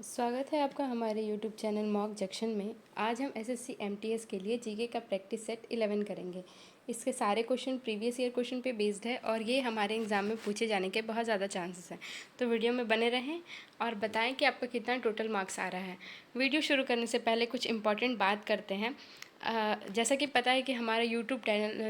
स्वागत है आपका हमारे YouTube चैनल मॉक जंक्शन में। आज हम एसएससी एमटीएस के लिए जीके का प्रैक्टिस सेट 11 करेंगे। इसके सारे क्वेश्चन प्रीवियस ईयर क्वेश्चन पे बेस्ड है और ये हमारे एग्ज़ाम में पूछे जाने के बहुत ज़्यादा चांसेस हैं। तो वीडियो में बने रहें और बताएं कि आपका कितना टोटल मार्क्स आ रहा है। वीडियो शुरू करने से पहले कुछ इंपॉर्टेंट बात करते हैं। जैसा कि पता है कि हमारा यूट्यूब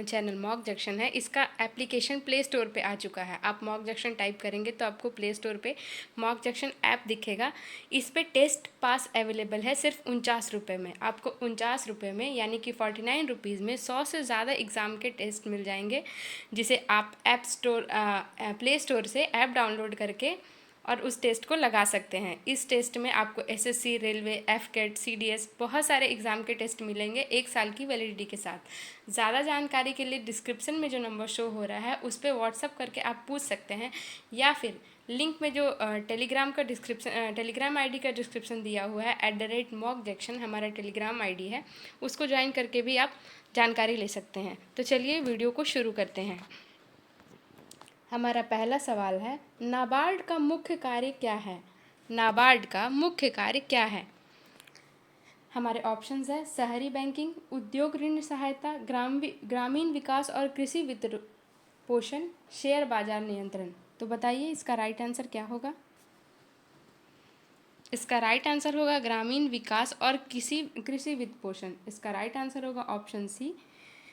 चैनल मॉक जंक्शन है, इसका एप्लीकेशन प्ले स्टोर पे आ चुका है। आप मॉक जंक्शन टाइप करेंगे तो आपको प्ले स्टोर पे मॉक जंक्शन ऐप दिखेगा। इस पे टेस्ट पास अवेलेबल है सिर्फ 49 रुपये में। आपको 49 रुपये में यानी कि 49 रुपीज़ में 100 से ज़्यादा एग्ज़ाम के टेस्ट मिल जाएंगे, जिसे आप प्ले स्टोर से ऐप डाउनलोड करके और उस टेस्ट को लगा सकते हैं। इस टेस्ट में आपको एसएससी, रेलवे, एफकेट, सीडीएस बहुत सारे एग्ज़ाम के टेस्ट मिलेंगे 1 साल की वैलिडिटी के साथ। ज़्यादा जानकारी के लिए डिस्क्रिप्शन में जो नंबर शो हो रहा है उस पर व्हाट्सअप करके आप पूछ सकते हैं, या फिर लिंक में जो टेलीग्राम आईडी का डिस्क्रिप्शन दिया हुआ है @mockjunction हमारा टेलीग्राम आईडी है, उसको ज्वाइन करके भी आप जानकारी ले सकते हैं। तो चलिए वीडियो को शुरू करते हैं। हमारा पहला सवाल है, नाबार्ड का मुख्य कार्य क्या है? नाबार्ड का मुख्य कार्य क्या है? हमारे ऑप्शंस है शहरी बैंकिंग, उद्योग ऋण सहायता, ग्रामीण विकास और कृषि वित्त पोषण, शेयर बाजार नियंत्रण। तो बताइए इसका राइट आंसर क्या होगा? इसका राइट आंसर होगा ग्रामीण विकास और कृषि वित्त पोषण। इसका राइट आंसर होगा ऑप्शन सी,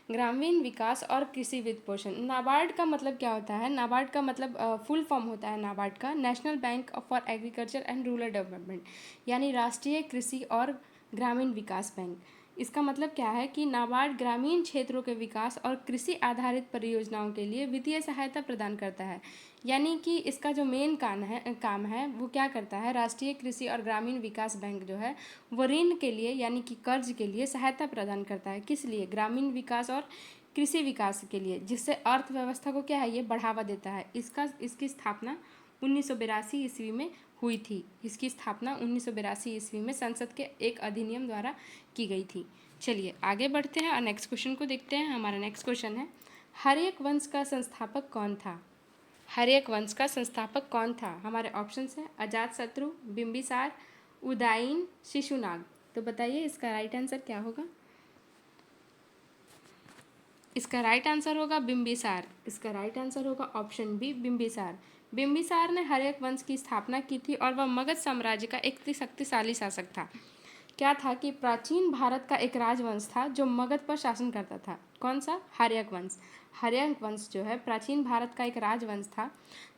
ग्रामीण विकास और कृषि वित्त पोषण। नाबार्ड का मतलब क्या होता है? नाबार्ड का मतलब फुल फॉर्म होता है नाबार्ड का, national bank for agriculture and rural development, यानी राष्ट्रीय कृषि और ग्रामीण विकास बैंक। इसका मतलब क्या है कि नाबार्ड ग्रामीण क्षेत्रों के विकास और कृषि आधारित परियोजनाओं के लिए वित्तीय सहायता प्रदान करता है। यानी कि इसका जो मेन काम है वो क्या करता है? राष्ट्रीय कृषि और ग्रामीण विकास बैंक जो है वो ऋण के लिए यानी कि कर्ज के लिए सहायता प्रदान करता है। किस लिए? ग्रामीण विकास और कृषि विकास के लिए, जिससे अर्थव्यवस्था को क्या है, ये बढ़ावा देता है। इसकी स्थापना 1982 ईस्वी में हुई थी। इसकी स्थापना 1982 ईस्वी में संसद के एक अधिनियम द्वारा की गई थी। चलिए आगे बढ़ते हैं और नेक्स्ट क्वेश्चन को देखते हैं। हमारा नेक्स्ट क्वेश्चन है, हर्यक वंश का संस्थापक कौन था? हर्यक वंश का संस्थापक कौन था? हमारे ऑप्शंस हैं अजातशत्रु, बिंबिसार, उदयन, शिशुनाग। तो बताइए इसका राइट आंसर क्या होगा? इसका राइट आंसर होगा बिंबिसार। इसका राइट आंसर होगा ऑप्शन बी, बिंबिसार। बिंबिसार ने हर्यक वंश की स्थापना की थी और वह मगध साम्राज्य का एक शक्तिशाली शासक था। क्या था कि प्राचीन भारत का एक राजवंश था जो मगध पर शासन करता था। कौन सा? हर्यक वंश। हर्यक वंश जो है प्राचीन भारत का एक राजवंश था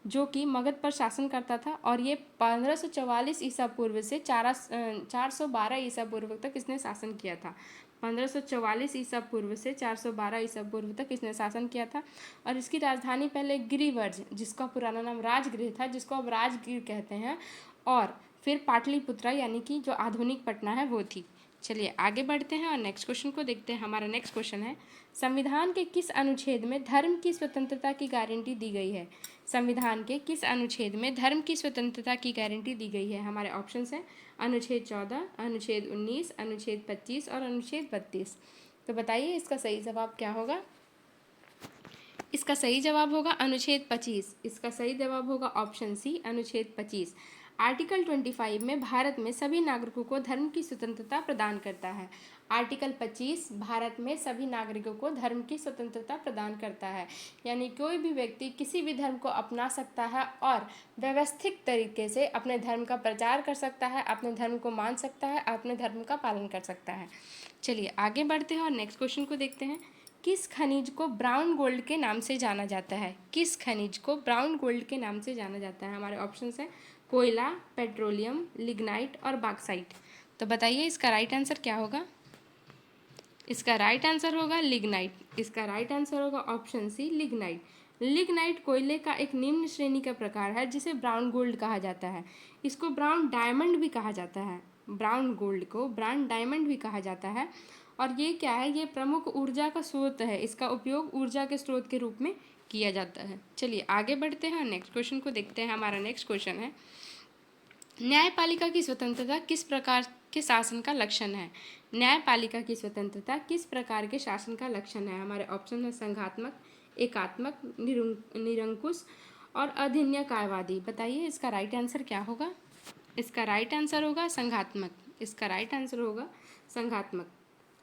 जो कि मगध पर शासन करता था, और ये 1544 ईसा पूर्व से 412 ईसा पूर्व तक इसने शासन किया था। 1544 ईसा पूर्व से 412 ईसा पूर्व तक इसने शासन किया था। और इसकी राजधानी पहले गिरिवर्ज, जिसका पुराना नाम राजगृह था, जिसको अब राजगीर कहते हैं, और फिर पाटलिपुत्रा यानी कि जो आधुनिक पटना है वो थी। चलिए आगे बढ़ते हैं और नेक्स्ट क्वेश्चन को देखते हैं। हमारा नेक्स्ट क्वेश्चन है, संविधान के किस अनुच्छेद में धर्म की स्वतंत्रता की गारंटी दी गई है? संविधान के किस अनुच्छेद में धर्म की स्वतंत्रता की गारंटी दी गई है? हमारे ऑप्शंस हैं अनुच्छेद 14, अनुच्छेद 19, अनुच्छेद 25 और अनुच्छेद 32। तो बताइए इसका सही जवाब क्या होगा? इसका सही जवाब होगा अनुच्छेद 25। इसका सही जवाब होगा ऑप्शन सी, अनुच्छेद 25। आर्टिकल 25 में भारत में सभी नागरिकों को धर्म की स्वतंत्रता प्रदान करता है। आर्टिकल 25 भारत में सभी नागरिकों को धर्म की स्वतंत्रता प्रदान करता है, यानी कोई भी व्यक्ति किसी भी धर्म को अपना सकता है और व्यवस्थित तरीके से अपने धर्म का प्रचार कर सकता है, अपने धर्म को मान सकता है, अपने धर्म का पालन कर सकता है। चलिए आगे बढ़ते हैं और नेक्स्ट क्वेश्चन को देखते हैं। किस खनिज को ब्राउन गोल्ड के नाम से जाना जाता है? किस खनिज को ब्राउन गोल्ड के नाम से जाना जाता है? हमारे ऑप्शंस हैं कोयला, पेट्रोलियम, लिग्नाइट और बॉक्साइट। तो बताइए इसका राइट आंसर क्या होगा? इसका राइट आंसर होगा लिग्नाइट। इसका राइट आंसर होगा ऑप्शन सी, लिग्नाइट। लिग्नाइट कोयले का एक निम्न श्रेणी का प्रकार है जिसे ब्राउन गोल्ड कहा जाता है। इसको ब्राउन डायमंड भी कहा जाता है। ब्राउन गोल्ड को ब्राउन डायमंड भी कहा जाता है। और ये क्या है? ये प्रमुख ऊर्जा का स्रोत है। इसका उपयोग ऊर्जा के स्रोत के रूप में किया जाता है। चलिए आगे बढ़ते हैं, नेक्स्ट क्वेश्चन को देखते हैं। हमारा नेक्स्ट क्वेश्चन है, न्यायपालिका की स्वतंत्रता किस प्रकार के शासन का लक्षण है? न्यायपालिका की स्वतंत्रता किस प्रकार के शासन का लक्षण है? हमारे ऑप्शन है संघात्मक, एकात्मक, निरंकुश और अधन्यकावादी। बताइए इसका राइट आंसर क्या होगा? इसका राइट आंसर होगा संघात्मक। इसका राइट आंसर होगा संघात्मक।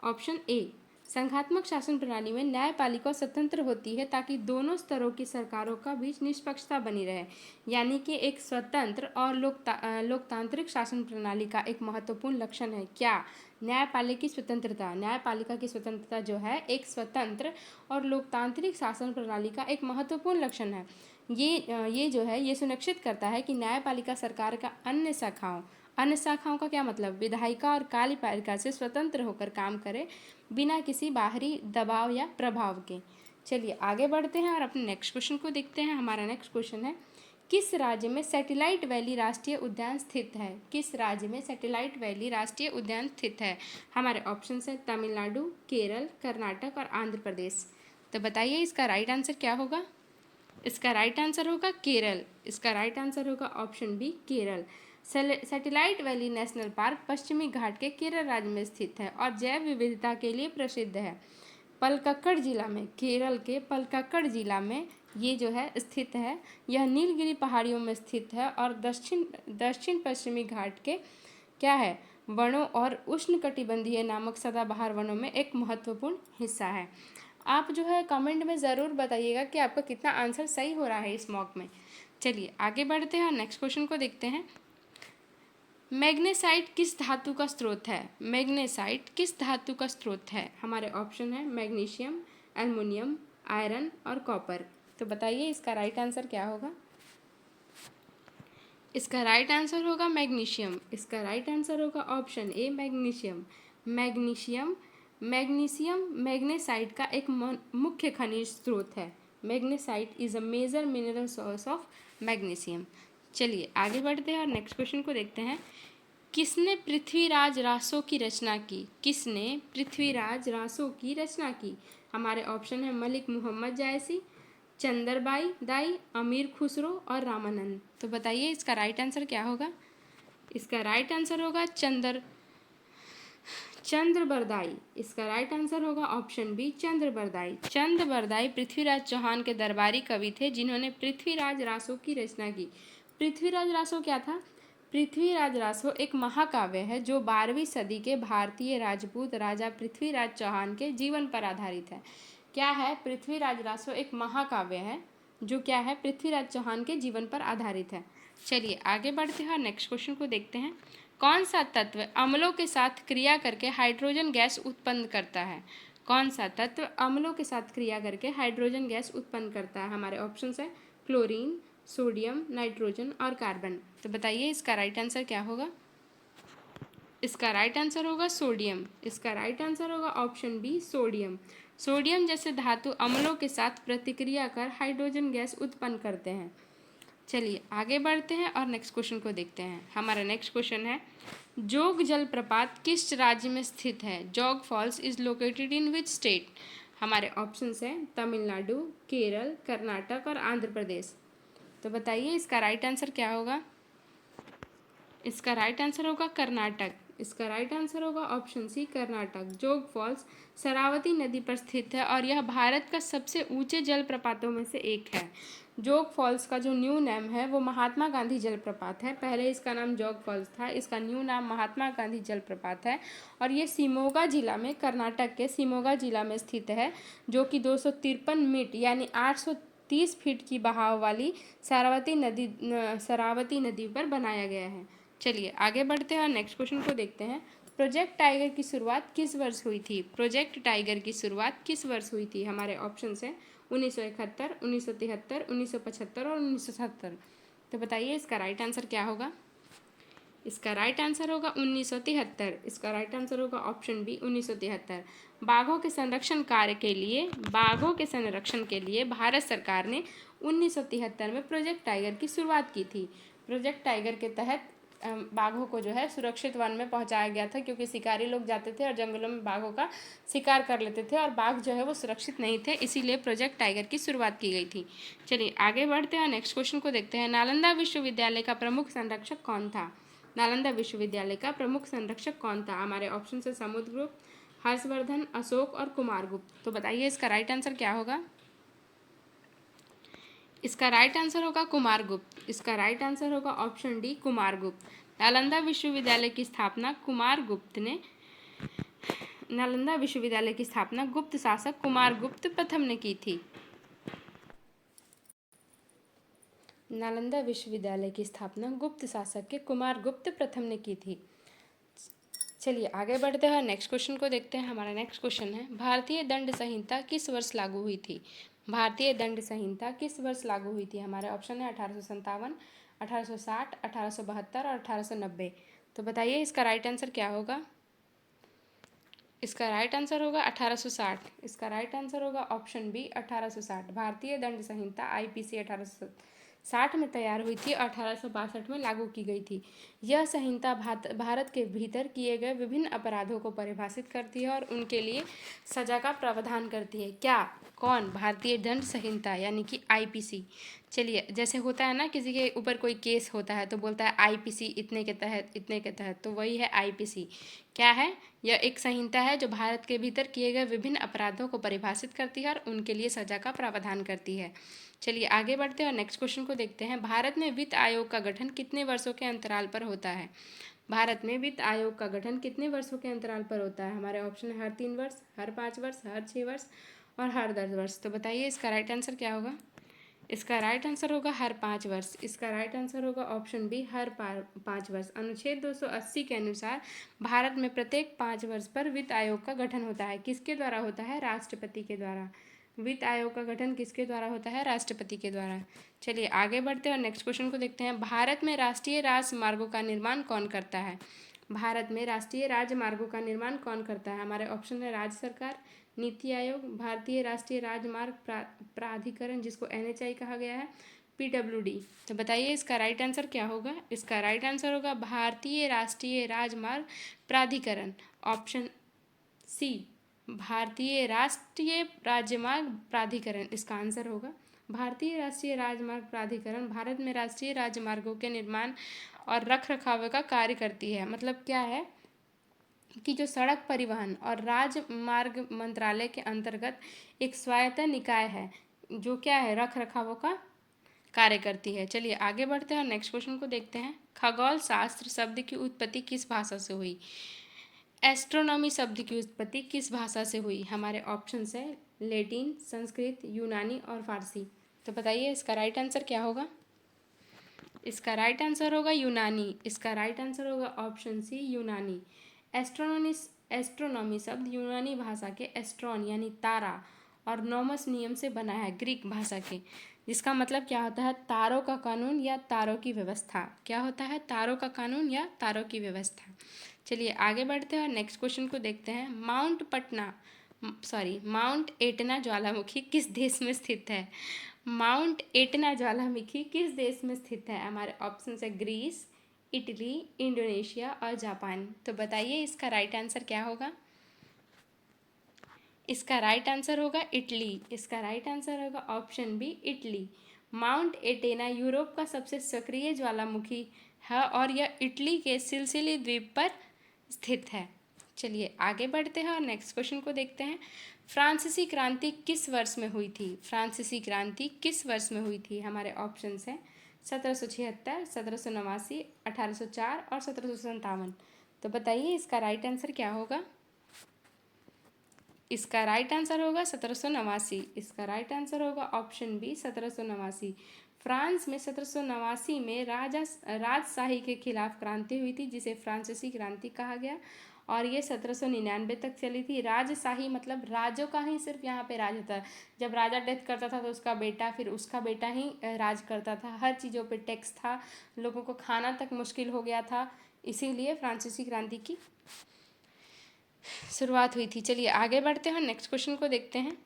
ऑप्शन ए, संघात्मक शासन प्रणाली में न्यायपालिका स्वतंत्र होती है ताकि दोनों स्तरों की सरकारों का बीच निष्पक्षता बनी रहे। यानी कि एक स्वतंत्र और लोकतांत्रिक शासन प्रणाली का एक महत्वपूर्ण लक्षण है क्या? न्यायपालिका की स्वतंत्रता। न्यायपालिका की स्वतंत्रता जो है एक स्वतंत्र और लोकतांत्रिक शासन प्रणाली का एक महत्वपूर्ण लक्षण है। ये जो है ये सुनिश्चित करता है कि न्यायपालिका सरकार का अन्य शाखाओं का क्या मतलब, विधायिका और कार्यपालिका से स्वतंत्र होकर काम करे बिना किसी बाहरी दबाव या प्रभाव के। चलिए आगे बढ़ते हैं और अपने नेक्स्ट क्वेश्चन को देखते हैं। हमारा नेक्स्ट क्वेश्चन है, किस राज्य में सैटेलाइट वैली राष्ट्रीय उद्यान स्थित है? किस राज्य में सैटेलाइट वैली राष्ट्रीय उद्यान स्थित है? हमारे ऑप्शन है तमिलनाडु, केरल, कर्नाटक और आंध्र प्रदेश। तो बताइए इसका राइट आंसर क्या होगा? इसका राइट आंसर होगा केरल। इसका राइट आंसर होगा option B Kerala. Satellite valley national park पश्चिमी घाट के केरल राज्य में स्थित है और जैव विविधता के लिए प्रसिद्ध है। पलक्कड़ जिला में, केरल के पलक्कड़ जिला में ये जो है स्थित है। यह नीलगिरी पहाड़ियों में स्थित है और दक्षिण पश्चिमी घाट के क्या है, वनों और उष्णकटिबंधीय नामक सदाबहार वनों में एक महत्वपूर्ण हिस्सा है। आप जो है कमेंट में ज़रूर बताइएगा कि आपका कितना आंसर सही हो रहा है इस मॉक में। चलिए आगे बढ़ते हैं और नेक्स्ट क्वेश्चन को देखते हैं। मैग्नेसाइट किस धातु का स्रोत है? मैग्नेसाइट किस धातु का स्रोत है? हमारे ऑप्शन है मैग्नीशियम, एल्युमिनियम, आयरन और कॉपर। तो बताइए इसका राइट आंसर क्या होगा? इसका राइट आंसर होगा मैग्नीशियम। इसका राइट आंसर होगा option A magnesium. Magnesium magnesite का एक मुख्य खनिज स्रोत है। Magnesite is a major mineral source of magnesium. चलिए आगे बढ़ते हैं और नेक्स्ट क्वेश्चन को देखते हैं। किसने पृथ्वीराज रासो की रचना की? किसने पृथ्वीराज रासो की रचना की? हमारे ऑप्शन है मलिक मोहम्मद जायसी, चंदरबाई दाई, अमीर खुसरो और रामानंद। तो बताइए इसका राइट आंसर क्या होगा? इसका राइट आंसर होगा चंद्रबरदाई। इसका राइट आंसर होगा ऑप्शन बी चंद्रबरदाई। चंद्रबरदाई पृथ्वीराज चौहान के दरबारी कवि थे जिन्होंने पृथ्वीराज रासो की रचना की। पृथ्वीराज रासो क्या था? पृथ्वीराज रासो एक महाकाव्य है जो 12वीं सदी के भारतीय राजपूत राजा पृथ्वीराज चौहान के जीवन पर आधारित है। क्या है? पृथ्वीराज रासो एक महाकाव्य है जो क्या है, पृथ्वीराज चौहान के जीवन पर आधारित है। चलिए आगे बढ़ते हैं और नेक्स्ट क्वेश्चन को देखते हैं। कौन सा तत्व अम्लों के साथ क्रिया करके हाइड्रोजन गैस उत्पन्न करता है? कौन सा तत्व अम्लों के साथ क्रिया करके हाइड्रोजन गैस उत्पन्न करता है? हमारे ऑप्शंस है क्लोरीन, सोडियम, नाइट्रोजन और कार्बन। तो बताइए इसका राइट आंसर क्या होगा? इसका राइट आंसर होगा सोडियम। इसका राइट आंसर होगा ऑप्शन बी सोडियम। सोडियम जैसे धातु अम्लों के साथ प्रतिक्रिया कर हाइड्रोजन गैस उत्पन्न करते हैं। चलिए आगे बढ़ते हैं और नेक्स्ट क्वेश्चन को देखते हैं। हमारा नेक्स्ट क्वेश्चन है, जोग जलप्रपात किस राज्य में स्थित है? Jog falls is located in which state? हमारे ऑप्शंस हैं तमिलनाडु, केरल, कर्नाटक और आंध्र प्रदेश। तो बताइए इसका राइट आंसर क्या होगा? इसका राइट आंसर होगा कर्नाटक। इसका राइट आंसर होगा ऑप्शन सी कर्नाटक। जोग फॉल्स शरावती नदी पर स्थित है और यह भारत का सबसे ऊंचे जलप्रपातों में से एक है। जोग फॉल्स का जो न्यू नेम है वो महात्मा गांधी जलप्रपात है। पहले इसका नाम जोग फॉल्स था, इसका न्यू नाम महात्मा गांधी जलप्रपात है और ये शिमोगा जिला में, कर्नाटक के शिमोगा जिला में स्थित है, जो कि 253 मीटर यानी 830 फीट की बहाव वाली शरावती नदी पर बनाया गया है। चलिए आगे बढ़ते हैं और नेक्स्ट क्वेश्चन को देखते हैं। प्रोजेक्ट टाइगर की शुरुआत किस वर्ष हुई थी? प्रोजेक्ट टाइगर की शुरुआत किस वर्ष हुई थी? हमारे ऑप्शंस हैं 1971, 1973, 1975 और 1970। तो बताइए इसका राइट आंसर क्या होगा? इसका राइट आंसर होगा 1973। इसका राइट आंसर होगा ऑप्शन बी 1973। बाघों के संरक्षण के लिए भारत सरकार ने 1973 में प्रोजेक्ट टाइगर की शुरुआत की थी। प्रोजेक्ट टाइगर के तहत बाघों को जो है सुरक्षित वन में पहुंचाया गया था, क्योंकि शिकारी लोग जाते थे और जंगलों में बाघों का शिकार कर लेते थे और बाघ जो है वो सुरक्षित नहीं थे, इसीलिए प्रोजेक्ट टाइगर की शुरुआत की गई थी। चलिए आगे बढ़ते हैं, नेक्स्ट क्वेश्चन को देखते हैं। नालंदा विश्वविद्यालय का प्रमुख संरक्षक कौन था? नालंदा विश्वविद्यालय का प्रमुख संरक्षक कौन था? हमारे ऑप्शन है समुद्रगुप्त, हर्षवर्धन, अशोक और कुमारगुप्त। तो बताइए इसका राइट आंसर क्या होगा? इसका राइट आंसर होगा कुमारगुप्त। इसका राइट आंसर होगा ऑप्शन डी कुमारगुप्त। नालंदा विश्वविद्यालय की स्थापना नालंदा विश्वविद्यालय की स्थापना गुप्त शासक कुमारगुप्त प्रथम ने की थी। नालंदा विश्वविद्यालय की स्थापना गुप्त शासक के कुमारगुप्त प्रथम ने की थी। चलिए आगे बढ़ते हैं, नेक्स्ट क्वेश्चन को देखते हैं। हमारा नेक्स्ट क्वेश्चन है, भारतीय दंड संहिता किस वर्ष लागू हुई थी? भारतीय दंड संहिता किस वर्ष लागू हुई थी? हमारे ऑप्शन है 1857, 1860, 1872 और 1890। तो बताइए इसका राइट आंसर क्या होगा? इसका राइट आंसर होगा 1860। इसका राइट आंसर होगा ऑप्शन बी 1860। भारतीय दंड संहिता आईपीसी 1860 में तैयार हुई थी और 1862 में लागू की गई थी। यह संहिता भारत के भीतर किए गए विभिन्न अपराधों को परिभाषित करती है और उनके लिए सजा का प्रावधान करती है। क्या? कौन? भारतीय दंड संहिता यानी कि आईपीसी। चलिए, जैसे होता है ना, किसी के ऊपर कोई केस होता है तो बोलता है आईपीसी इतने के तहत, इतने के तहत, तो वही है आईपीसी। क्या है? यह एक संहिता है जो भारत के भीतर किए गए विभिन्न अपराधों को परिभाषित करती है और उनके लिए सजा का प्रावधान करती है। चलिए आगे बढ़ते हैं और नेक्स्ट क्वेश्चन को देखते हैं। भारत में वित्त आयोग का गठन कितने वर्षों के अंतराल पर होता है? भारत में वित्त आयोग का गठन कितने वर्षों के अंतराल पर होता है? हमारे ऑप्शन है हर 3 वर्ष, हर 5 वर्ष, हर 6 वर्ष और हर 10 वर्ष। तो बताइए इसका राइट आंसर क्या होगा? इसका राइट आंसर होगा हर 5 वर्ष। इसका राइट आंसर होगा ऑप्शन बी हर 5 वर्ष। अनुच्छेद 280 के अनुसार भारत में प्रत्येक 5 वर्ष पर वित्त आयोग का गठन होता है। किसके द्वारा होता है? राष्ट्रपति के द्वारा। वित्त आयोग का गठन किसके द्वारा होता है? राष्ट्रपति के द्वारा। चलिए आगे बढ़ते हैं और नेक्स्ट क्वेश्चन को देखते हैं। भारत में राष्ट्रीय राजमार्गों का निर्माण कौन करता है? भारत में राष्ट्रीय राजमार्गों का निर्माण कौन करता है? हमारे ऑप्शन है राज्य सरकार, नीति आयोग, भारतीय राष्ट्रीय राजमार्ग प्राधिकरण जिसको एनएचआई कहा गया है, पीडब्ल्यूडी। तो बताइए इसका राइट आंसर क्या होगा? इसका राइट आंसर होगा भारतीय राष्ट्रीय राजमार्ग प्राधिकरण, ऑप्शन सी, भारतीय राष्ट्रीय राजमार्ग प्राधिकरण इसका आंसर होगा। भारतीय राष्ट्रीय राजमार्ग प्राधिकरण भारत में राष्ट्रीय राजमार्गों के निर्माण और रख रखाव का कार्य करती है। मतलब क्या है कि जो सड़क परिवहन और राजमार्ग मंत्रालय के अंतर्गत एक स्वायत्त निकाय है जो क्या है, रख रखाव का कार्य करती है। चलिए आगे बढ़ते हैं और नेक्स्ट क्वेश्चन को देखते हैं। खगोल शास्त्र शब्द की उत्पत्ति किस भाषा से हुई? एस्ट्रोनॉमी शब्द की उत्पत्ति किस भाषा से हुई? हमारे ऑप्शन है लैटिन, संस्कृत, यूनानी और फारसी। तो बताइए इसका राइट आंसर क्या होगा? इसका राइट आंसर होगा यूनानी। इसका राइट आंसर होगा ऑप्शन सी, यूनानी। एस्ट्रोनॉमी शब्द यूनानी भाषा के एस्ट्रॉन यानी तारा और नॉमस नियम से बना है, ग्रीक भाषा के, जिसका मतलब क्या होता है? तारों का कानून या तारों की व्यवस्था। क्या होता है? तारों का कानून या तारों की व्यवस्था। चलिए आगे बढ़ते हैं और नेक्स्ट क्वेश्चन को देखते हैं। माउंट एटना ज्वालामुखी किस देश में स्थित है? माउंट एटना ज्वालामुखी किस देश में स्थित है? हमारे ऑप्शन है ग्रीस, इटली, इंडोनेशिया और जापान। तो बताइए इसका राइट आंसर क्या होगा? इसका राइट आंसर होगा इटली। इसका राइट आंसर होगा option B, Italy. Mount Etna Europe का सबसे सक्रिय ज्वालामुखी है और यह इटली के सिसिली द्वीप पर स्थित है। चलिए आगे बढ़ते हैं और नेक्स्ट क्वेश्चन को देखते हैं। फ्रांसीसी क्रांति किस वर्ष में हुई थी? फ्रांसीसी क्रांति किस वर्ष में हुई थी? हमारे ऑप्शंस हैं 1776, 1789, 1804 और 1757। तो बताइए इसका राइट आंसर क्या होगा? इसका राइट आंसर होगा 1789। इसका राइट आंसर होगा ऑप्शन बी, 1789। फ्रांस में 1789 में राजशाही के खिलाफ क्रांति हुई थी जिसे फ्रांसीसी क्रांति कहा गया और ये 1799 तक चली थी। राजशाही मतलब राजों का ही सिर्फ यहाँ पे राज होता है। जब राजा डेथ करता था तो उसका बेटा, फिर उसका बेटा ही राज करता था। हर चीज़ों पे टैक्स था, लोगों को खाना तक मुश्किल हो गया था, इसीलिए फ्रांसीसी क्रांति की शुरुआत हुई थी। चलिए आगे बढ़ते हैं, नेक्स्ट क्वेश्चन को देखते हैं।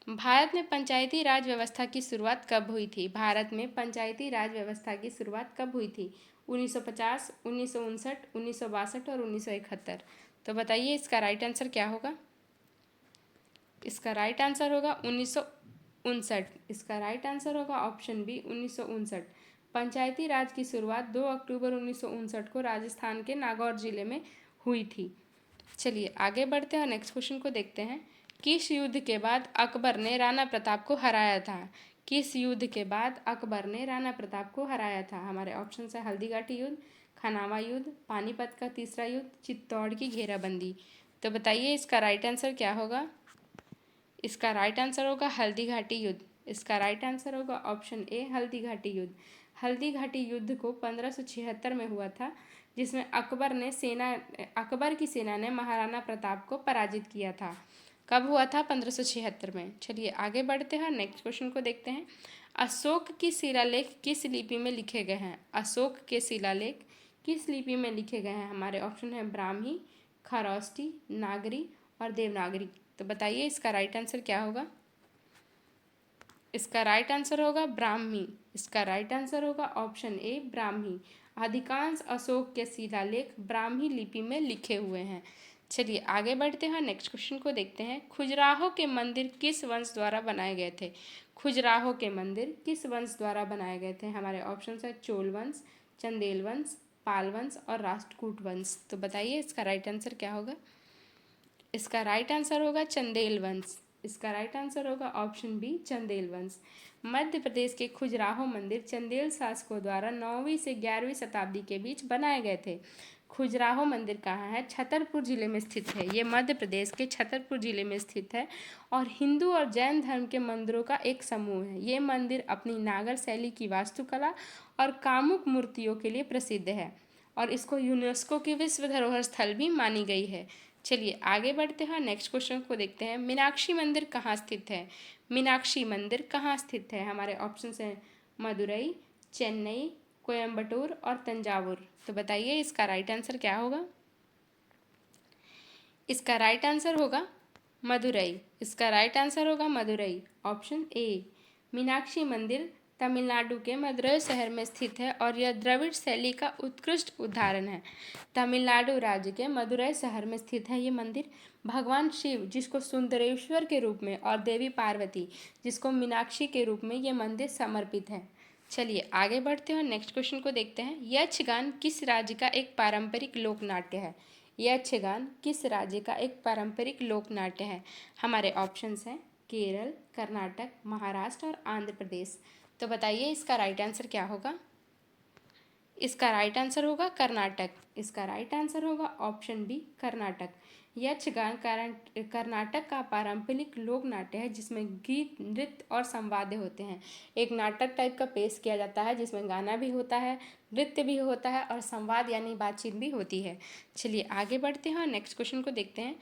भारत में पंचायती राज व्यवस्था की शुरुआत कब हुई थी? भारत में पंचायती राज व्यवस्था की शुरुआत कब हुई थी? 1950, 1959, 1962 और 1971। तो बताइए इसका राइट आंसर क्या होगा? इसका राइट आंसर होगा 1959। इसका राइट आंसर होगा ऑप्शन बी, 1959। पंचायती राज की शुरुआत 2 अक्टूबर 1959 को राजस्थान के नागौर जिले में हुई थी। चलिए आगे बढ़ते हैं और नेक्स्ट क्वेश्चन को देखते हैं। किस युद्ध के बाद अकबर ने राणा प्रताप को हराया था? किस युद्ध के बाद अकबर ने राणा प्रताप को हराया था? हमारे ऑप्शन है हल्दीघाटी युद्ध, खनावा युद्ध, पानीपत का तीसरा युद्ध, चित्तौड़ की घेराबंदी। तो बताइए इसका राइट आंसर क्या होगा। इसका राइट आंसर होगा हल्दी घाटी युद्ध। इसका राइट आंसर होगा ऑप्शन ए हल्दी घाटी युद्ध। हल्दी घाटी युद्ध को 1576 में हुआ था, जिसमें अकबर की सेना ने महाराणा प्रताप को पराजित किया था। कब हुआ था? 1576 में। चलिए आगे बढ़ते हैं, नेक्स्ट क्वेश्चन को देखते हैं। अशोक की शिलालेख किस लिपि में लिखे गए हैं? अशोक के शिलालेख किस लिपि में लिखे गए हैं? हमारे ऑप्शन है ब्राह्मी, खरोष्टी, नागरी और देवनागरी। तो बताइए इसका राइट आंसर क्या होगा। इसका राइट आंसर होगा ब्राह्मी। इसका राइट आंसर होगा ऑप्शन ए ब्राह्मी। अधिकांश अशोक के शिलालेख ब्राह्मी लिपि में लिखे हुए हैं। चलिए आगे बढ़ते हैं, नेक्स्ट क्वेश्चन को देखते हैं। खजुराहो के मंदिर किस वंश द्वारा बनाए गए थे? खजुराहो के मंदिर किस वंश द्वारा बनाए गए थे? हमारे ऑप्शन है चोल वंश, चंदेल वंश, पाल वंश और राष्ट्रकूट वंश। तो बताइए इसका राइट आंसर क्या होगा। इसका राइट आंसर होगा चंदेल वंश। इसका राइट आंसर होगा ऑप्शन बी चंदेल वंश। मध्य प्रदेश के खजुराहो मंदिर चंदेल शासकों द्वारा 9वीं से 11वीं शताब्दी के बीच बनाए गए थे। खजुराहो मंदिर कहाँ है? छतरपुर जिले में स्थित है। ये मध्य प्रदेश के छतरपुर जिले में स्थित है और हिंदू और जैन धर्म के मंदिरों का एक समूह है। ये मंदिर अपनी नागर शैली की वास्तुकला और कामुक मूर्तियों के लिए प्रसिद्ध है और इसको यूनेस्को की विश्व धरोहर स्थल भी मानी गई है। चलिए आगे बढ़ते हैं, नेक्स्ट क्वेश्चन को देखते हैं। मीनाक्षी मंदिर कहाँ स्थित है? मीनाक्षी मंदिर कहाँ स्थित है? हमारे ऑप्शन हैं मदुरई, चेन्नई, कोयम्बटूर और तंजावुर। तो बताइए इसका राइट आंसर क्या होगा। इसका राइट आंसर होगा मदुरई। इसका राइट आंसर होगा मदुरई, ऑप्शन ए। मीनाक्षी मंदिर तमिलनाडु के मदुरई शहर में स्थित है और यह द्रविड़ शैली का उत्कृष्ट उदाहरण है। तमिलनाडु राज्य के मदुरई शहर में स्थित है ये मंदिर। भगवान शिव जिसको सुंदरेश्वर के रूप में और देवी पार्वती जिसको मीनाक्षी के रूप में ये मंदिर समर्पित है। चलिए आगे बढ़ते हैं, नेक्स्ट क्वेश्चन को देखते हैं। यक्षगान किस राज्य का एक पारंपरिक लोक नाट्य है? यक्षगान किस राज्य का एक पारंपरिक लोक नाट्य है? हमारे ऑप्शंस हैं केरल, कर्नाटक, महाराष्ट्र और आंध्र प्रदेश। तो बताइए इसका राइट आंसर क्या होगा। इसका राइट आंसर होगा कर्नाटक। इसका राइट आंसर होगा ऑप्शन बी कर्नाटक। यक्षगान कर्नाटक का पारंपरिक लोक नाट्य है जिसमें गीत, नृत्य और संवाद होते हैं। एक नाटक टाइप का पेश किया जाता है जिसमें गाना भी होता है, नृत्य भी होता है और संवाद यानी बातचीत भी होती है। चलिए आगे बढ़ते हैं और नेक्स्ट क्वेश्चन को देखते हैं।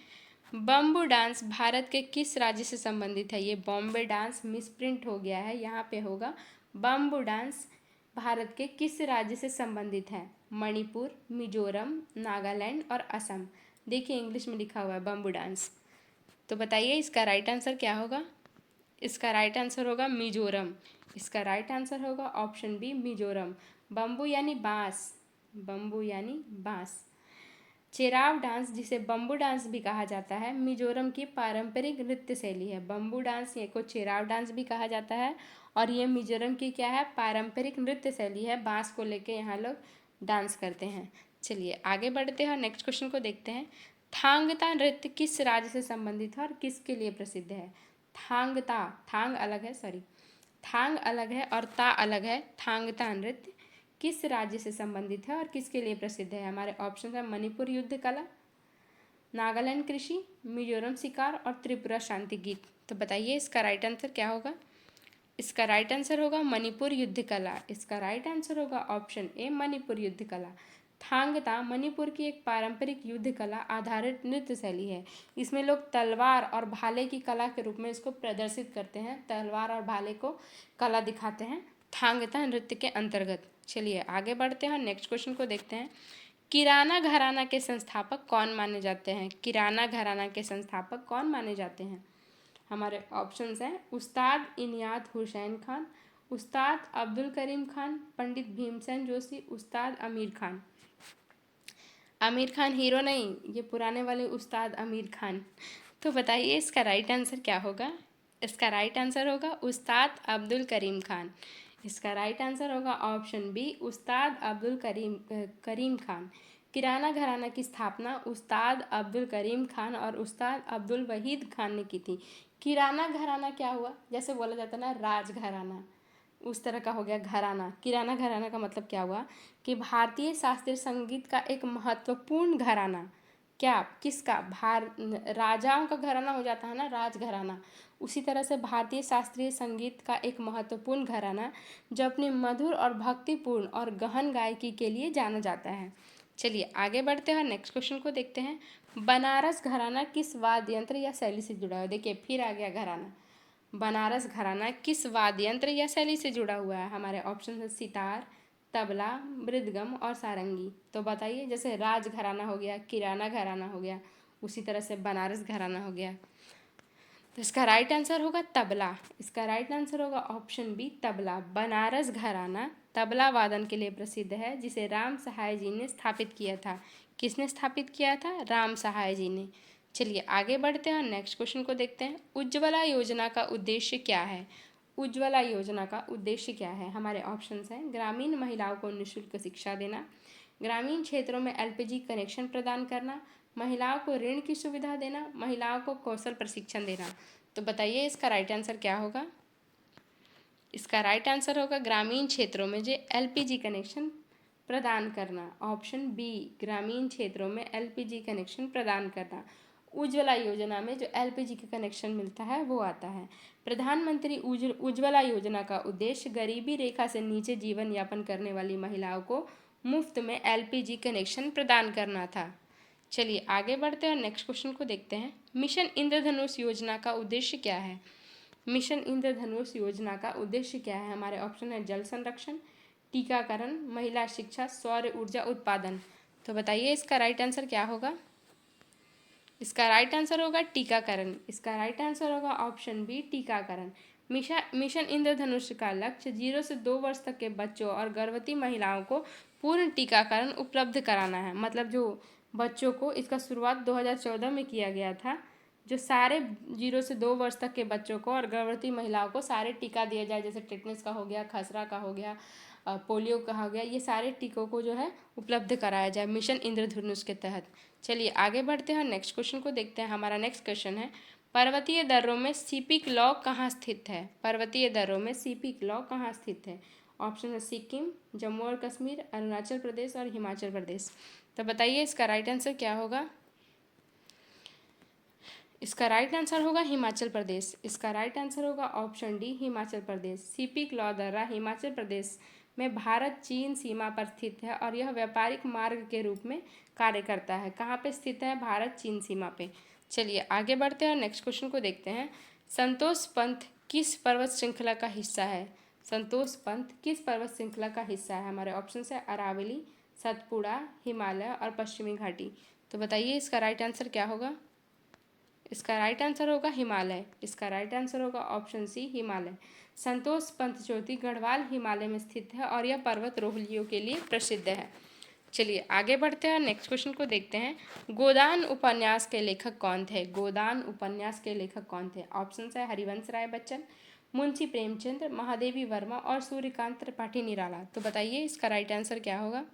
बम्बू डांस भारत के किस राज्य से संबंधित है? ये बॉम्बे डांस मिसप्रिंट हो गया है, यहाँ पे होगा बम्बू डांस भारत के किस राज्य से संबंधित है? मणिपुर, मिजोरम, नागालैंड और असम। देखिए इंग्लिश में लिखा हुआ है बम्बू डांस। तो बताइए इसका राइट आंसर क्या होगा। इसका राइट आंसर होगा मिजोरम। इसका राइट आंसर होगा ऑप्शन बी मिजोरम। बम्बू यानी बाँस, बम्बू यानी बाँस। चेराव डांस जिसे बम्बू डांस भी कहा जाता है मिजोरम की पारंपरिक नृत्य शैली है। बम्बू डांस ये को चेराव डांस भी कहा जाता है और ये मिजोरम की क्या है? पारंपरिक नृत्य शैली है। बांस को लेके यहाँ लोग डांस करते हैं। चलिए आगे बढ़ते हैं, नेक्स्ट क्वेश्चन को देखते हैं। थांगता नृत्य किस राज्य से संबंधित है और किसके लिए प्रसिद्ध है? थांगता, थांग अलग है, सॉरी, थांग अलग है और ता अलग है। थांगता नृत्य किस राज्य से संबंधित है और किसके लिए प्रसिद्ध है? हमारे ऑप्शन है मणिपुर युद्ध कला, नागालैंड कृषि, मिजोरम शिकार और त्रिपुरा शांति गीत। तो बताइए इसका राइट आंसर क्या होगा। इसका राइट आंसर होगा मणिपुर युद्ध कला। इसका राइट आंसर होगा ऑप्शन ए मणिपुर युद्ध कला। थांगता मणिपुर की एक पारंपरिक युद्ध कला आधारित नृत्य शैली है। इसमें लोग तलवार और भाले की कला के रूप में इसको प्रदर्शित करते हैं। तलवार और भाले को कला दिखाते हैं थांगता नृत्य के अंतर्गत। चलिए आगे बढ़ते हैं, नेक्स्ट क्वेश्चन को देखते हैं। किराना घराना के संस्थापक कौन माने जाते हैं? किराना घराना के संस्थापक कौन माने जाते हैं? हमारे ऑप्शंस हैं उस्ताद इनायत हुसैन खान, उस्ताद अब्दुल करीम खान, पंडित भीमसेन जोशी, उस्ताद आमिर खान। आमिर खान हीरो नहीं, ये पुराने वाले उस्ताद आमिर खान। तो बताइए इसका राइट आंसर क्या होगा। इसका राइट आंसर होगा उस्ताद अब्दुल करीम खान। इसका राइट आंसर होगा ऑप्शन बी उस्ताद अब्दुल करीम खान। किराना घराना की स्थापना उस्ताद अब्दुल करीम खान और उस्ताद अब्दुल वहीद खान ने की थी। किराना घराना क्या हुआ? जैसे बोला जाता है ना राज घराना, उस तरह का हो गया घराना। किराना घराना का मतलब क्या हुआ कि भारतीय शास्त्रीय संगीत का एक महत्वपूर्ण घराना। क्या किसका? राजाओं का घराना हो जाता है ना, राजघराना। उसी तरह से भारतीय शास्त्रीय संगीत का एक महत्वपूर्ण घराना जो अपनी मधुर और भक्तिपूर्ण और गहन गायकी के लिए जाना जाता है। चलिए आगे बढ़ते हैं और नेक्स्ट क्वेश्चन को देखते हैं। बनारस घराना किस वाद्य यंत्र या शैली से जुड़ा है? देखिए फिर आ गया घराना। बनारस घराना किस वाद्य यंत्र या शैली से जुड़ा हुआ है? हमारे ऑप्शन है सितार, तबला, मृदगम और सारंगी। तो बताइए, जैसे राज घराना हो गया, किराना घराना हो गया, उसी तरह से बनारस घराना हो गया। तो इसका राइट आंसर होगा तबला। इसका राइट आंसर होगा ऑप्शन बी तबला। बनारस घराना तबला वादन के लिए प्रसिद्ध है, जिसे राम सहाय जी ने स्थापित किया था। किसने स्थापित किया था? राम सहाय जी ने। चलिए आगे बढ़ते हैं और नेक्स्ट क्वेश्चन को देखते हैं। उज्ज्वला योजना का उद्देश्य क्या है? उज्ज्वला योजना का उद्देश्य क्या है? हमारे ऑप्शंस हैं ग्रामीण महिलाओं को निःशुल्क शिक्षा देना, ग्रामीण क्षेत्रों में एलपीजी कनेक्शन प्रदान करना, महिलाओं को ऋण की सुविधा देना, महिलाओं को कौशल प्रशिक्षण देना। तो बताइए इसका राइट आंसर क्या होगा? इसका राइट आंसर होगा ग्रामीण क्षेत्रों में जो एलपीजी कनेक्शन प्रदान करना। ऑप्शन बी, ग्रामीण क्षेत्रों में एलपीजी कनेक्शन प्रदान करना। उज्ज्वला योजना में जो एलपीजी का कनेक्शन मिलता है वो आता है। प्रधानमंत्री उज्ज्वला योजना का उद्देश्य गरीबी रेखा से नीचे जीवन यापन करने वाली महिलाओं को मुफ्त में एलपीजी कनेक्शन प्रदान करना था। चलिए आगे बढ़ते हैं और नेक्स्ट क्वेश्चन को देखते हैं। मिशन इंद्रधनुष योजना का उद्देश्य क्या है? मिशन इंद्रधनुष योजना का उद्देश्य क्या है? हमारे ऑप्शन है जल संरक्षण, टीकाकरण, महिला शिक्षा, सौर ऊर्जा उत्पादन। तो बताइए इसका राइट आंसर क्या होगा? इसका राइट आंसर होगा टीकाकरण। इसका राइट आंसर होगा ऑप्शन बी टीकाकरण। मिशन इंद्रधनुष का लक्ष्य 0 से 2 वर्ष तक के बच्चों और गर्भवती महिलाओं को पूर्ण टीकाकरण उपलब्ध कराना है। मतलब जो बच्चों को, इसका शुरुआत 2014 में किया गया था। जो सारे 0 से 2 वर्ष तक के बच्चों को और गर्भवती महिलाओं को सारे टीका दिया जाए, जैसे टेटनस का हो गया, खसरा का हो गया, पोलियो का हो गया, ये सारे टीकों को जो है उपलब्ध कराया जाए मिशन इंद्रधनुष के तहत। चलिए आगे बढ़ते हैं, नेक्स्ट क्वेश्चन को देखते हैं। हमारा नेक्स्ट क्वेश्चन है, पर्वतीय दर्रों में सीपीक लॉ कहाँ स्थित है? पर्वतीय दर्रों में सीपीक लॉ कहाँ स्थित है? ऑप्शन है सिक्किम, जम्मू और कश्मीर, अरुणाचल प्रदेश और हिमाचल प्रदेश। तो बताइए इसका राइट आंसर क्या होगा? इसका राइट आंसर होगा हिमाचल प्रदेश। इसका राइट आंसर होगा option D Himachal Pradesh. सीपीक law दर्रा हिमाचल प्रदेश में भारत चीन सीमा पर स्थित है और यह व्यापारिक मार्ग के रूप में कार्य करता है। कहाँ पे स्थित है? भारत चीन सीमा पे। चलिए आगे बढ़ते हैं और नेक्स्ट क्वेश्चन को देखते हैं। संतोष पंथ किस पर्वत श्रृंखला का हिस्सा है? संतोष पंथ किस पर्वत श्रृंखला का हिस्सा है? हमारे ऑप्शन है अरावली, सतपुड़ा, हिमालय और पश्चिमी घाटी। तो बताइए इसका राइट आंसर क्या होगा? इसका राइट आंसर होगा हिमालय। इसका राइट आंसर होगा ऑप्शन सी हिमालय। संतोष पंथ ज्योति गढ़वाल हिमालय में स्थित है और यह पर्वतारोहियों के लिए प्रसिद्ध है। चलिए आगे बढ़ते हैं, नेक्स्ट क्वेश्चन को देखते हैं। गोदान उपन्यास के लेखक कौन थे? गोदान उपन्यास के लेखक कौन थे? ऑप्शन है हरिवंश राय बच्चन, मुंशी प्रेमचंद, महादेवी वर्मा और सूर्यकांत त्रिपाठी निराला। तो बताइए इसका राइट आंसर क्या होगा?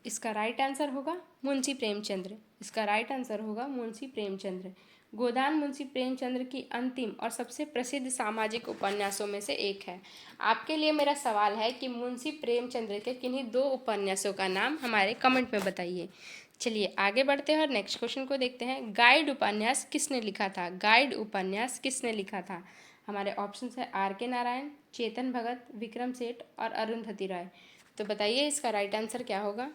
इसका राइट आंसर होगा मुंशी प्रेमचंद्र। इसका राइट आंसर होगा मुंशी प्रेमचंद्र। गोदान मुंशी प्रेमचंद्र की अंतिम और सबसे प्रसिद्ध सामाजिक उपन्यासों में से एक है। आपके लिए मेरा सवाल है कि मुंशी प्रेमचंद्र के किन्हीं 2 उपन्यासों का नाम हमारे कमेंट में बताइए। चलिए आगे बढ़ते हैं और नेक्स्ट क्वेश्चन को देखते हैं। गाइड उपन्यास किसने लिखा था? गाइड उपन्यास किसने लिखा था? हमारे ऑप्शन है R.K. नारायण, चेतन भगत, विक्रम सेठ और अरुंधति राय। तो बताइए इसका राइट आंसर क्या होगा?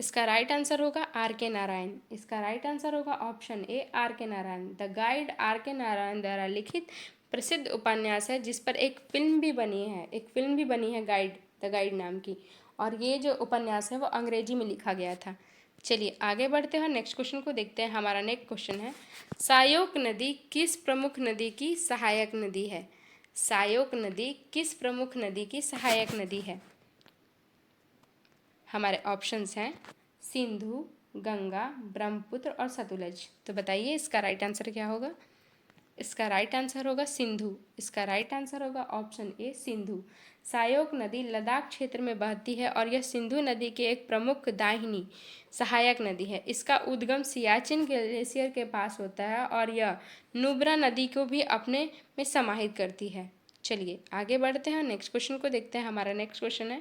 इसका राइट आंसर होगा R.K. नारायण। इसका राइट आंसर होगा option A R.K. Narayan. The guide R.K. Narayan द्वारा लिखित प्रसिद्ध उपन्यास है, जिस पर एक फिल्म भी बनी है। एक फिल्म भी बनी है गाइड, द गाइड नाम की। और ये जो उपन्यास है वो अंग्रेजी में लिखा गया था। चलिए आगे बढ़ते हैं, नेक्स्ट क्वेश्चन को देखते हैं। हमारा नेक्स्ट क्वेश्चन है, सायोक नदी किस प्रमुख नदी की सहायक नदी है? सायोक नदी किस प्रमुख नदी की सहायक नदी है? हमारे ऑप्शंस हैं सिंधु, गंगा, ब्रह्मपुत्र और सतलुज। तो बताइए इसका राइट आंसर क्या होगा? इसका राइट आंसर होगा सिंधु। इसका राइट आंसर होगा ऑप्शन ए सिंधु। सायोक नदी लद्दाख क्षेत्र में बहती है और यह सिंधु नदी के एक प्रमुख दाहिनी सहायक नदी है। इसका उद्गम सियाचिन ग्लेशियर के पास होता है और यह नुब्रा नदी को भी अपने में समाहित करती है। चलिए आगे बढ़ते हैं, नेक्स्ट क्वेश्चन को देखते हैं। हमारा नेक्स्ट क्वेश्चन है,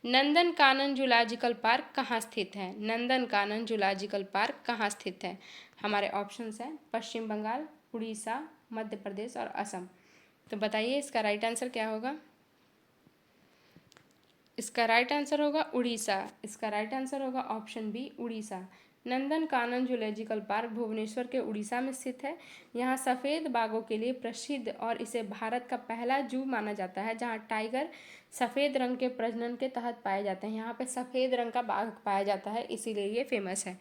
नंदनकानन जूलॉजिकल पार्क कहाँ स्थित है? नंदनकानन जूलॉजिकल पार्क कहाँ स्थित है? हमारे ऑप्शंस हैं पश्चिम बंगाल, उड़ीसा, मध्य प्रदेश और असम। तो बताइए इसका राइट आंसर क्या होगा? इसका राइट आंसर होगा उड़ीसा। इसका राइट आंसर होगा option B Orissa. Nandankanan zoological park Bhubaneswar के उड़ीसा में स्थित है। यहाँ सफ़ेद बाघों के लिए प्रसिद्ध और इसे भारत का पहला जू माना जाता है, जहाँ टाइगर सफ़ेद रंग के प्रजनन के तहत पाए जाते हैं। यहाँ पे सफ़ेद रंग का बाघ पाया जाता है, इसीलिए ये फेमस है।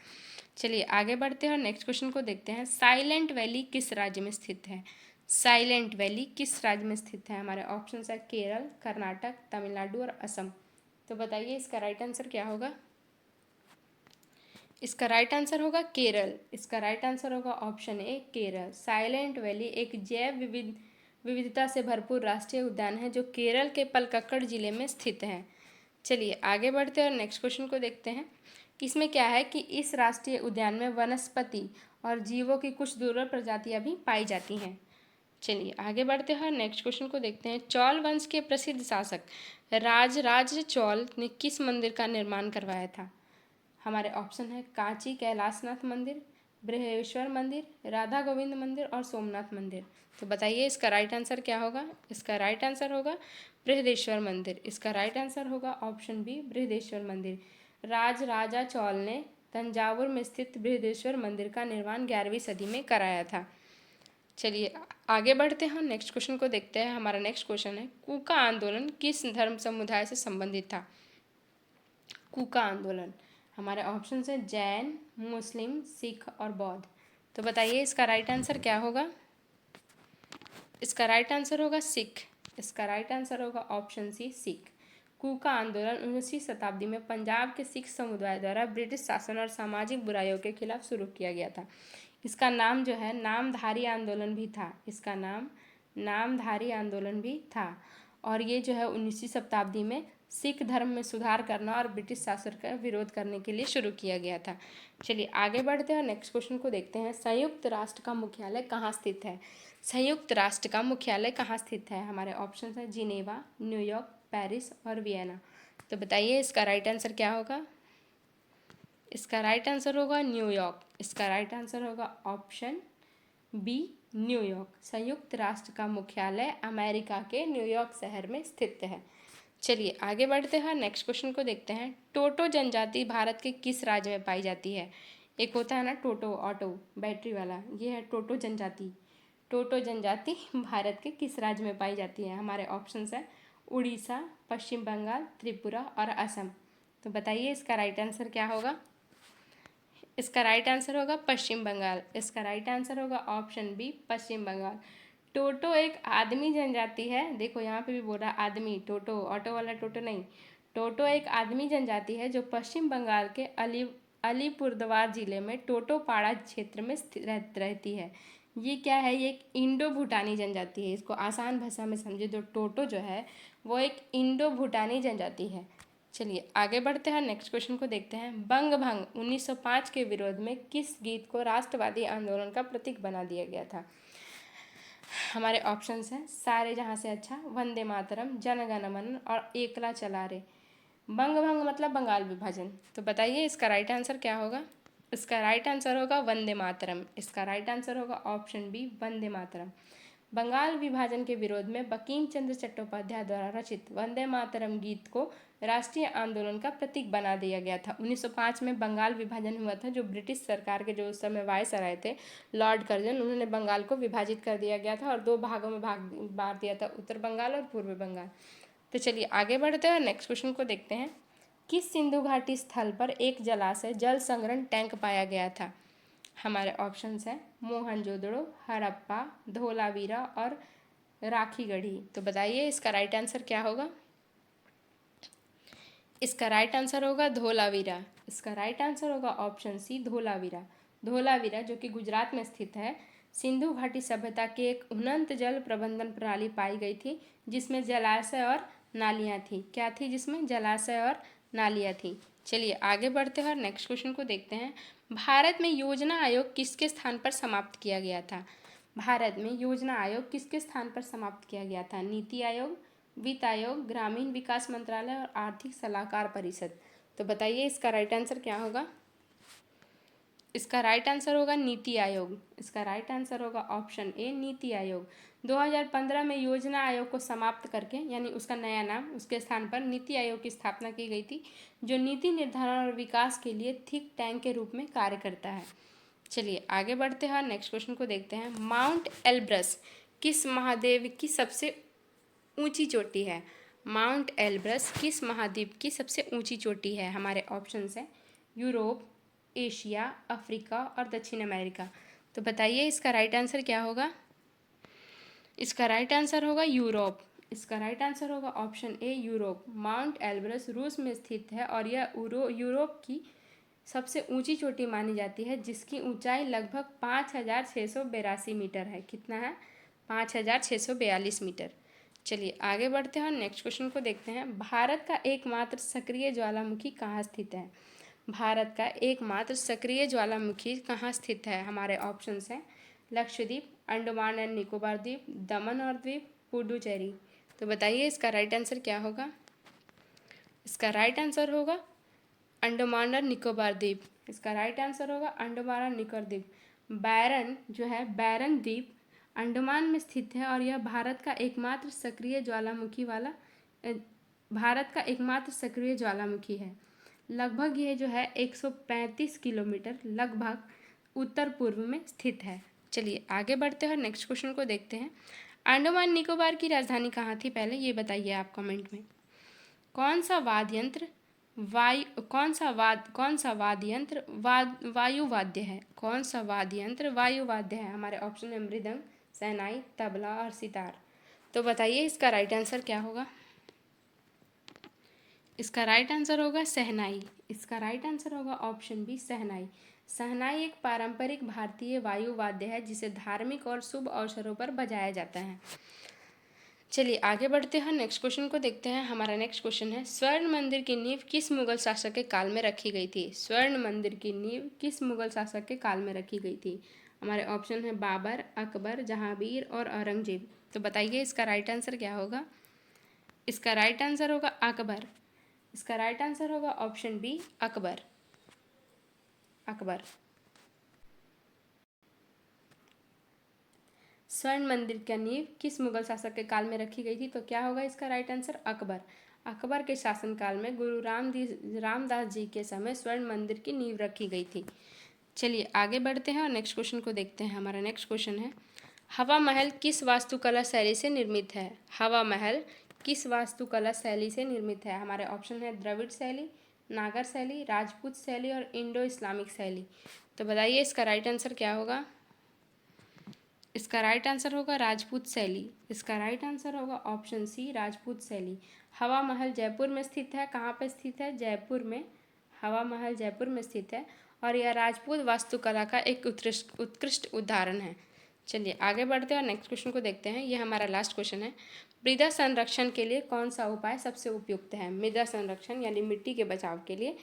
चलिए आगे बढ़ते हैं और नेक्स्ट क्वेश्चन को देखते हैं। साइलेंट वैली किस राज्य में स्थित है? साइलेंट वैली किस राज्य में स्थित है? हमारे ऑप्शन है केरल, कर्नाटक, तमिलनाडु और असम। तो बताइए इसका राइट आंसर क्या होगा? इसका राइट आंसर होगा केरल। इसका राइट आंसर होगा ऑप्शन ए केरल। साइलेंट वैली एक जैव विविधता से भरपूर राष्ट्रीय उद्यान है जो केरल के पलक्कड़ जिले में स्थित है। चलिए आगे बढ़ते हैं और नेक्स्ट क्वेश्चन को देखते हैं। इसमें क्या है कि इस राष्ट्रीय उद्यान में वनस्पति और जीवों की कुछ दुर्लभ प्रजातियां भी पाई जाती हैं। चलिए आगे बढ़ते हैं, नेक्स्ट क्वेश्चन को देखते हैं। चौल वंश के प्रसिद्ध शासक राजराज चौल ने किस मंदिर का निर्माण करवाया था? हमारे ऑप्शन है कांची कैलाशनाथ मंदिर, बृहदेश्वर मंदिर, राधा गोविंद मंदिर और सोमनाथ मंदिर। तो बताइए इसका राइट आंसर क्या होगा? इसका राइट आंसर होगा बृहदेश्वर मंदिर। इसका राइट आंसर होगा ऑप्शन बी बृहदेश्वर मंदिर। राजा चौल ने तंजावुर में स्थित बृहदेश्वर मंदिर का निर्माण 11वीं सदी में कराया था। चलिए आगे बढ़ते हैं, नेक्स्ट क्वेश्चन को देखते हैं। हमारा नेक्स्ट क्वेश्चन है, कूका आंदोलन किस धर्म समुदाय से संबंधित था? कूका आंदोलन हमारे ऑप्शन है जैन, मुस्लिम, सिख और बौद्ध। तो बताइए इसका राइट आंसर क्या होगा? इसका राइट आंसर होगा सिख। इसका राइट आंसर होगा ऑप्शन सी सिख। कूका आंदोलन 19वीं शताब्दी में पंजाब के सिख समुदाय द्वारा ब्रिटिश शासन और सामाजिक बुराइयों के खिलाफ शुरू किया गया था। इसका नाम जो है नामधारी आंदोलन भी था। इसका नाम नामधारी आंदोलन भी था और ये जो है 19वीं शताब्दी में सिख धर्म में सुधार करना और ब्रिटिश शासन का विरोध करने के लिए शुरू किया गया था। चलिए आगे बढ़ते हैं, नेक्स्ट क्वेश्चन को देखते हैं। संयुक्त राष्ट्र का मुख्यालय कहाँ स्थित है? संयुक्त राष्ट्र का मुख्यालय कहाँ स्थित है? हमारे ऑप्शन है जिनेवा, न्यूयॉर्क, पेरिस और वियना। तो बताइए इसका राइट आंसर क्या होगा? इसका राइट आंसर होगा न्यूयॉर्क। इसका राइट आंसर होगा ऑप्शन बी न्यूयॉर्क। संयुक्त राष्ट्र का मुख्यालय अमेरिका के न्यूयॉर्क शहर में स्थित है। चलिए आगे बढ़ते हैं, नेक्स्ट क्वेश्चन को देखते हैं। टोटो जनजाति भारत के किस राज्य में पाई जाती है? एक होता है ना टोटो ऑटो बैटरी वाला, ये है टोटो जनजाति। टोटो जनजाति भारत के किस राज्य में पाई जाती है? हमारे ऑप्शंस हैं उड़ीसा, पश्चिम बंगाल, त्रिपुरा और असम। तो बताइए इसका राइट आंसर क्या होगा? इसका राइट आंसर होगा पश्चिम बंगाल। इसका राइट आंसर होगा ऑप्शन बी पश्चिम बंगाल। टोटो एक आदमी जनजाति है। देखो यहाँ पे भी बोल रहा है आदमी, टोटो ऑटो वाला टोटो नहीं। टोटो एक आदमी जनजाति है जो पश्चिम बंगाल के अलीपुरद्वार जिले में टोटोपाड़ा क्षेत्र में रहती है। ये क्या है? ये एक इंडो भूटानी जनजाति है। इसको आसान भाषा में समझे तो टोटो जो है वो एक इंडो भूटानी जनजाति है। चलिए आगे बढ़ते हैं, नेक्स्ट क्वेश्चन को देखते हैं। बंग भंग 1905 के विरोध में किस गीत को राष्ट्रवादी आंदोलन का प्रतीक बना दिया गया था? हमारे ऑप्शंस हैं सारे जहाँ से अच्छा, वंदे मातरम, जन गण मन और एकला चला रे। बंग भंग मतलब बंगाल विभाजन। तो बताइए इसका राइट आंसर क्या होगा? इसका राइट आंसर होगा वंदे मातरम। इसका राइट आंसर होगा ऑप्शन बी वंदे मातरम। बंगाल विभाजन के विरोध में बंकिम चंद्र चट्टोपाध्याय द्वारा रचित वंदे मातरम गीत को राष्ट्रीय आंदोलन का प्रतीक बना दिया गया था। 1905 में बंगाल विभाजन हुआ था। जो ब्रिटिश सरकार के जो उस समय वायसराय थे लॉर्ड कर्जन, उन्होंने बंगाल को विभाजित कर दिया गया था और दो भागों में बांट दिया था, उत्तर बंगाल और पूर्व बंगाल। तो चलिए आगे बढ़ते हैं, नेक्स्ट क्वेश्चन को देखते हैं। किस सिंधु घाटी स्थल पर एक जलाशय जल संग्रहण टैंक पाया गया था? हमारे ऑप्शंस हैं मोहनजोदड़ो, हड़प्पा, धोलावीरा और राखीगढ़ी। तो बताइए इसका राइट आंसर क्या होगा? इसका राइट आंसर होगा धोलावीरा। इसका राइट आंसर होगा ऑप्शन सी धोलावीरा। धोलावीरा जो कि गुजरात में स्थित है, सिंधु घाटी सभ्यता की एक उन्नत जल प्रबंधन प्रणाली पाई गई थी जिसमें जलाशय और नालियाँ थी। क्या थी जिसमें? जलाशय और नालियाँ थी। चलिए आगे बढ़ते हैं और नेक्स्ट क्वेश्चन को देखते हैं। भारत में योजना आयोग किसके स्थान पर समाप्त किया गया था? भारत में योजना आयोग किसके स्थान पर समाप्त किया गया था? नीति आयोग, वित्त आयोग, ग्रामीण विकास मंत्रालय और आर्थिक सलाहकार परिषद। तो बताइए इसका राइट आंसर क्या होगा? इसका राइट आंसर होगा नीति आयोग। इसका राइट आंसर होगा ऑप्शन ए नीति आयोग। 2015 में योजना आयोग को समाप्त करके, यानी उसका नया नाम, उसके स्थान पर नीति आयोग की स्थापना की गई थी, जो नीति निर्धारण और विकास के लिए थिंक टैंक के रूप में कार्य करता है। चलिए आगे बढ़ते हैं और नेक्स्ट क्वेश्चन को देखते हैं। माउंट एल्ब्रस किस महादेव की सबसे ऊंची चोटी है? माउंट एल्ब्रस किस महाद्वीप की सबसे ऊंची चोटी है? हमारे ऑप्शंस हैं यूरोप, एशिया, अफ्रीका और दक्षिण अमेरिका। तो बताइए इसका राइट आंसर क्या होगा? इसका राइट आंसर होगा यूरोप। इसका राइट आंसर होगा ऑप्शन ए यूरोप। माउंट एल्ब्रस रूस में स्थित है और यह यूरोप की सबसे ऊंची चोटी मानी जाती है, जिसकी ऊंचाई लगभग 5,682 मीटर है। कितना है? 5,642 मीटर। चलिए आगे बढ़ते हैं और नेक्स्ट क्वेश्चन को देखते हैं। भारत का एकमात्र सक्रिय ज्वालामुखी कहाँ स्थित है? भारत का एकमात्र सक्रिय ज्वालामुखी कहाँ स्थित है? हमारे ऑप्शंस हैं लक्षद्वीप, अंडमान एंड निकोबार द्वीप, दमन और द्वीप, पुडुचेरी। तो बताइए इसका राइट आंसर क्या होगा? इसका राइट आंसर होगा अंडमान और निकोबार द्वीप। इसका राइट आंसर होगा अंडमान और निकोबार द्वीप। बैरन जो है, बैरन द्वीप अंडमान में स्थित है और यह भारत का एकमात्र सक्रिय ज्वालामुखी है। लगभग ये जो है 135 किलोमीटर लगभग उत्तर पूर्व में स्थित है। चलिए आगे बढ़ते हैं और नेक्स्ट क्वेश्चन को देखते हैं। अंडमान निकोबार की राजधानी कहाँ थी? पहले ये बताइए आप कमेंट में। कौन सा वाद्य यंत्र वायु वाद्य है? कौन सा वाद्य यंत्र वायु वाद्य है? हमारे ऑप्शन है मृदंग, शहनाई, तबला और सितार। तो बताइए इसका राइट आंसर क्या होगा? इसका राइट आंसर होगा शहनाई। इसका राइट आंसर होगा ऑप्शन बी शहनाई। शहनाई एक पारंपरिक भारतीय वायु वाद्य है जिसे धार्मिक और शुभ अवसरों पर बजाया जाता है। चलिए आगे बढ़ते हैं, नेक्स्ट क्वेश्चन को देखते हैं। हमारा नेक्स्ट क्वेश्चन है, स्वर्ण मंदिर की नींव किस मुगल शासक के काल में रखी गई थी? स्वर्ण मंदिर की नींव किस मुगल शासक के काल में रखी गई थी? हमारे ऑप्शन है बाबर, अकबर, जहांगीर और औरंगजेब। तो बताइए इसका राइट आंसर क्या होगा? इसका राइट आंसर होगा अकबर। इसका राइट आंसर होगा ऑप्शन बी अकबर। अकबर। स्वर्ण मंदिर का नींव किस मुगल शासक के काल में रखी गई थी? तो क्या होगा इसका राइट आंसर? अकबर। अकबर के शासनकाल में गुरु रामदास जी के समय स्वर्ण मंदिर की नींव रखी गई थी। चलिए आगे बढ़ते हैं और नेक्स्ट क्वेश्चन को देखते हैं। हमारा नेक्स्ट क्वेश्चन है, हवा महल किस वास्तुकला शैली से निर्मित है? हवा महल किस वास्तुकला शैली से निर्मित है? हमारे ऑप्शन है द्रविड़ शैली, नागर शैली, राजपूत शैली और इंडो इस्लामिक शैली। तो बताइए इसका राइट आंसर क्या होगा? इसका राइट आंसर होगा राजपूत शैली। इसका राइट आंसर होगा ऑप्शन सी राजपूत शैली। हवा महल जयपुर में स्थित है। कहाँ पे स्थित है? जयपुर में। हवा महल जयपुर में स्थित है और यह राजपूत वास्तुकला का एक उत्कृष्ट उदाहरण है। चलिए आगे बढ़ते हैं और नेक्स्ट क्वेश्चन को देखते हैं। यह हमारा लास्ट क्वेश्चन है, मृदा संरक्षण के लिए कौन सा उपाय सबसे उपयुक्त है? मृदा संरक्षण यानी मिट्टी के बचाव के लिए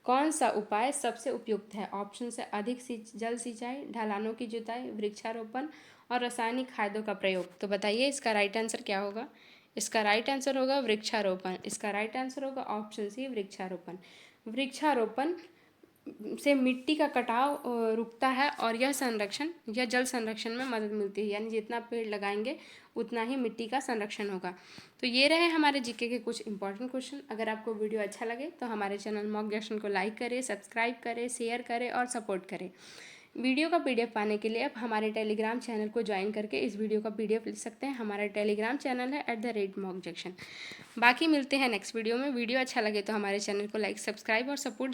कौन सा उपाय सबसे उपयुक्त है? ऑप्शन से अधिक जल सिंचाई, ढलानों की जुताई, वृक्षारोपण और रासायनिक खादों का प्रयोग। तो बताइए इसका राइट आंसर क्या होगा? इसका राइट आंसर होगा वृक्षारोपण। इसका राइट आंसर होगा ऑप्शन सी वृक्षारोपण। वृक्षारोपण से मिट्टी का कटाव रुकता है और यह जल संरक्षण में मदद मिलती है, यानी जितना पेड़ लगाएंगे उतना ही मिट्टी का संरक्षण होगा। तो ये रहे हमारे जीके के कुछ इंपॉर्टेंट क्वेश्चन। अगर आपको वीडियो अच्छा लगे तो हमारे चैनल मॉक जंक्शन को लाइक करें, सब्सक्राइब करें, शेयर करें और सपोर्ट करें। वीडियो का PDF पाने के लिए आप हमारे टेलीग्राम चैनल को ज्वाइन करके इस वीडियो का PDF ले सकते हैं। हमारा टेलीग्राम चैनल है @mocjunction। बाकी मिलते हैं नेक्स्ट वीडियो में। वीडियो अच्छा लगे तो हमारे चैनल को लाइक, सब्सक्राइब और सपोर्ट